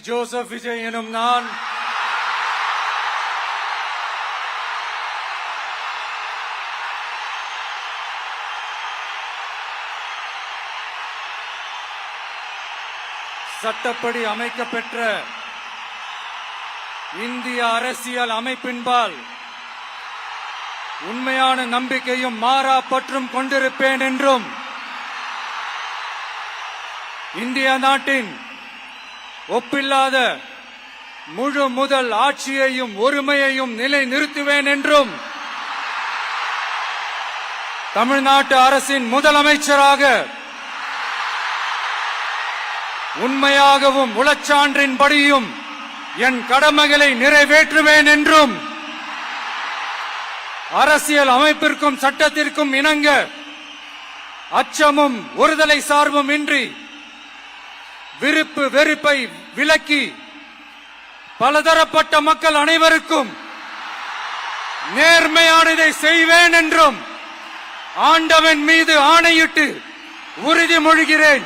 Joseph Vijay எனும் நான் சட்டப்படி அமைக்கப்பெற்ற இந்திய அரசியல் அமைப்பின்பால் உண்மையான நம்பிக்கையும் மாறா பற்றும் கொண்டிருப்பேன் என்றும் இந்திய நாட்டின் ஒப்பில்லாத முழு முதல் ஆட்சியையும் ஒருமையையும் நிலைநிறுத்துவேன் என்றும் தமிழ்நாட்டு அரசின் முதலமைச்சராக உண்மையாகவும் உளச்சான்றின்படியும் என் கடமைகளை நிறைவேற்றுவேன் என்றும் அரசியல் அமைப்பிற்கும் சட்டத்திற்கும் இணங்க அச்சமும் ஒருதலை சார்பும் இன்றி விருப்பு வெறுப்பை விலக்கி பலதரப்பட்ட மக்கள் அனைவருக்கும் நேர்மையானதை செய்வேன் என்றும் ஆண்டவன் மீது ஆணையிட்டு உறுதிமொழிகிறேன்.